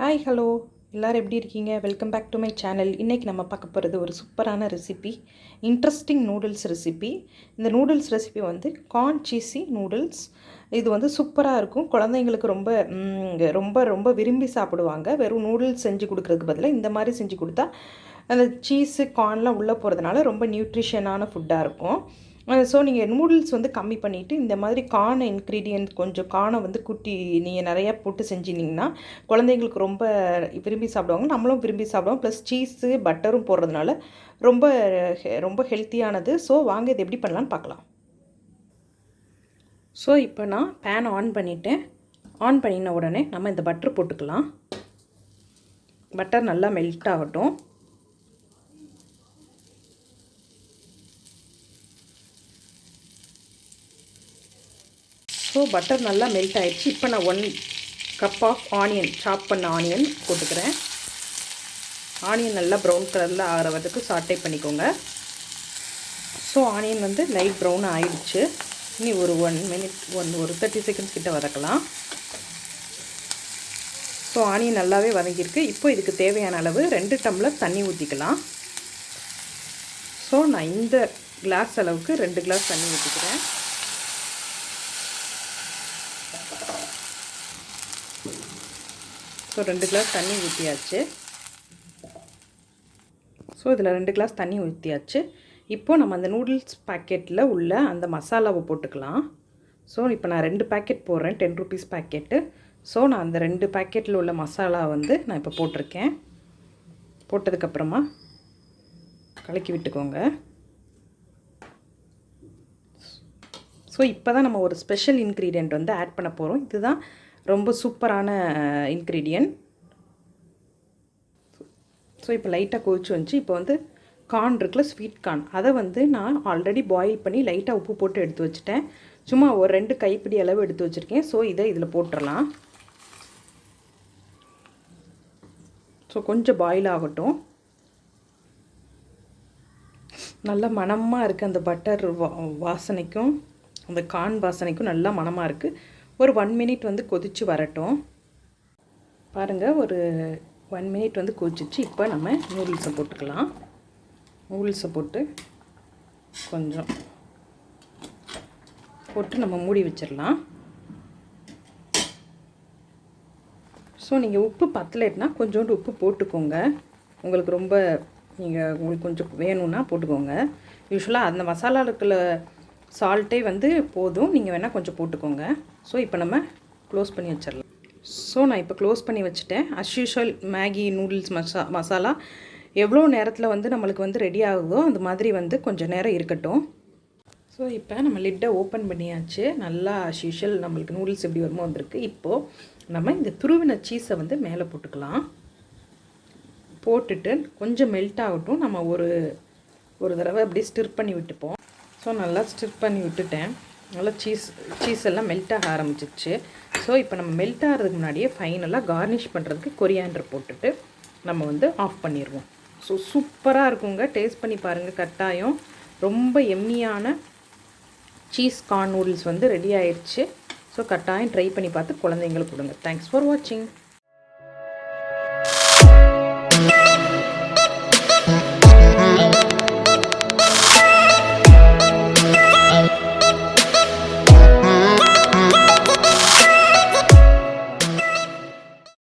Hi hello எல்லோரும் எப்படி இருக்கீங்க? Welcome back to my channel. இன்றைக்கி நம்ம பார்க்க போகிறது ஒரு சூப்பரான ரெசிபி, இன்ட்ரெஸ்டிங் நூடுல்ஸ் ரெசிபி. இந்த நூடுல்ஸ் ரெசிபி வந்து கார்ன் சீஸி நூடுல்ஸ். இது வந்து சூப்பராக இருக்கும். குழந்தைங்களுக்கு ரொம்ப ரொம்ப ரொம்ப விரும்பி சாப்பிடுவாங்க. வெறும் நூடுல்ஸ் செஞ்சு கொடுக்குறதுக்கு பதிலாக இந்த மாதிரி செஞ்சு கொடுத்தா அந்த சீஸு கார்ன்லாம் உள்ளே போகிறதுனால ரொம்ப நியூட்ரிஷனான ஃபுட்டாக இருக்கும். ஸோ நீங்கள் நூடுல்ஸ் வந்து கம்மி பண்ணிவிட்டு இந்த மாதிரி கார்ன் இன்க்ரீடியன்ட் கொஞ்சம் கார்னை வந்து குட்டி நீங்கள் நிறையா போட்டு செஞ்சிங்கன்னா குழந்தைங்களுக்கு ரொம்ப விரும்பி சாப்பிடுவாங்க, நம்மளும் விரும்பி சாப்பிடுவோம். ப்ளஸ் சீஸு பட்டரும் போடுறதுனால ரொம்ப ரொம்ப ஹெல்த்தியானது. ஸோ வாங்க இது எப்படி பண்ணலான்னு பார்க்கலாம். ஸோ இப்போ நான் பேன் ஆன் பண்ணிவிட்டேன். ஆன் பண்ணின உடனே நம்ம இந்த பட்டர் போட்டுக்கலாம். பட்டர் நல்லா மெல்ட் ஆகட்டும். ஸோ பட்டர் நல்லா மெல்ட் ஆகிடுச்சு. இப்போ நான் 1 கப் ஆஃப் ஆனியன், சாப் பண்ண ஆனியன் போட்டுக்கிறேன். ஆனியன் நல்லா ப்ரௌன் கலரில் ஆகிற வரைக்கும் சாட்டே பண்ணிக்கோங்க. ஸோ ஆனியன் வந்து லைட் ப்ரௌன் ஆகிடுச்சு. இனி ஒரு 1 மினிட் ஒரு 30 செகண்ட்ஸ் கிட்ட வதக்கலாம். ஸோ ஆனியன் நல்லாவே வதங்கியிருக்கு. இப்போ இதுக்கு தேவையான அளவு 2 டம்ளர் தண்ணி ஊற்றிக்கலாம். ஸோ நான் இந்த கிளாஸ் அளவுக்கு 2 கிளாஸ் தண்ணி ஊற்றிக்கிறேன். ஸோ 2 கிளாஸ் தண்ணி ஊற்றியாச்சு. ஸோ இதில் 2 கிளாஸ் தண்ணி ஊற்றியாச்சு. இப்போது நம்ம அந்த நூடுல்ஸ் பேக்கெட்டில் உள்ள அந்த மசாலாவை போட்டுக்கலாம். ஸோ இப்போ நான் 2 பேக்கெட் போடுறேன், 10 ருபீஸ் பேக்கெட்டு. ஸோ நான் அந்த 2 பேக்கெட்டில் உள்ள மசாலா வந்து நான் இப்போ போட்டிருக்கேன். போட்டதுக்கப்புறமா கலக்கி விட்டுக்கோங்க. ஸோ இப்போ தான் நம்ம ஒரு ஸ்பெஷல் இன்க்ரீடியண்ட் வந்து ஆட் பண்ண போகிறோம். இதுதான் ரொம்ப சூப்பரான இன்க்ரீடியன்ட். ஸோ இப்போ லைட்டாக கொதிச்சு வந்துச்சு. இப்போ வந்து கார்ன் இருக்குல்ல, ஸ்வீட் கார்ன், அதை வந்து நான் ஆல்ரெடி பாயில் பண்ணி லைட்டாக உப்பு போட்டு எடுத்து வச்சுட்டேன். சும்மா ஒரு 2 கைப்பிடி அளவு எடுத்து வச்சுருக்கேன். ஸோ இதை இதில் போட்டுடலாம். ஸோ கொஞ்சம் பாயில் ஆகட்டும். நல்ல மணமாக இருக்குது. அந்த பட்டர் வாசனைக்கும் அந்த கார்ன் வாசனைக்கும் நல்லா மணமாக இருக்குது. ஒரு 1 மினிட் வந்து கொதித்து வரட்டும். பாருங்கள், ஒரு 1 மினிட் வந்து கொதிச்சிச்சு. இப்போ நம்ம நூடுல்ஸை போட்டுக்கலாம். நூடுல்ஸை போட்டு கொஞ்சம் போட்டு நம்ம மூடி வச்சிடலாம். ஸோ நீங்கள் உப்பு பத்தலைன்னா கொஞ்சோண்டு உப்பு போட்டுக்கோங்க. உங்களுக்கு கொஞ்சம் வேணும்னா போட்டுக்கோங்க. யூஸ்வலாக அந்த மசாலா இருக்கிற சால்ட்டே வந்து போதும், நீங்கள் வேணால் கொஞ்சம் போட்டுக்கோங்க. ஸோ இப்போ நம்ம க்ளோஸ் பண்ணி வச்சிடலாம். ஸோ நான் இப்போ க்ளோஸ் பண்ணி வச்சுட்டேன். As usual Maggi noodles masala எவ்வளோ நேரத்தில் வந்து நம்மளுக்கு வந்து ரெடி ஆகுதோ அந்த மாதிரி வந்து கொஞ்சம் நேரம் இருக்கட்டும். ஸோ இப்போ நம்ம லிட்டை ஓப்பன் பண்ணியாச்சு. நல்லா அஸ் யூஷுவல் நம்மளுக்கு நூடுல்ஸ் எப்படி வருமோ வந்திருக்கு. இப்போது நம்ம இந்த துருவின சீஸை வந்து மேலே போட்டுக்கலாம். போட்டுட்டு கொஞ்சம் மெல்ட் ஆகட்டும். நம்ம ஒரு தடவை அப்படி ஸ்டிர் பண்ணி விட்டுப்போம். ஸோ நல்லா ஸ்டிர் பண்ணி விட்டுட்டேன். நல்லா சீஸ் எல்லாம் மெல்ட் ஆக ஆரம்பிச்சிச்சு. ஸோ இப்போ நம்ம மெல்ட் ஆகிறதுக்கு முன்னாடியே ஃபைனலாக கார்னிஷ் பண்ணுறதுக்கு கொரியாண்டர் போட்டுட்டு நம்ம வந்து ஆஃப் பண்ணிடுவோம். ஸோ சூப்பராக இருக்குங்க. டேஸ்ட் பண்ணி பாருங்கள் கட்டாயம். ரொம்ப எம்மியான சீஸ் கார்ன் நூடுல்ஸ் வந்து ரெடி ஆயிடுச்சு. ஸோ கட்டாயம் ட்ரை பண்ணி பார்த்து குழந்தைங்களுக்கு கொடுங்க. தேங்க்ஸ் ஃபார் வாட்சிங்.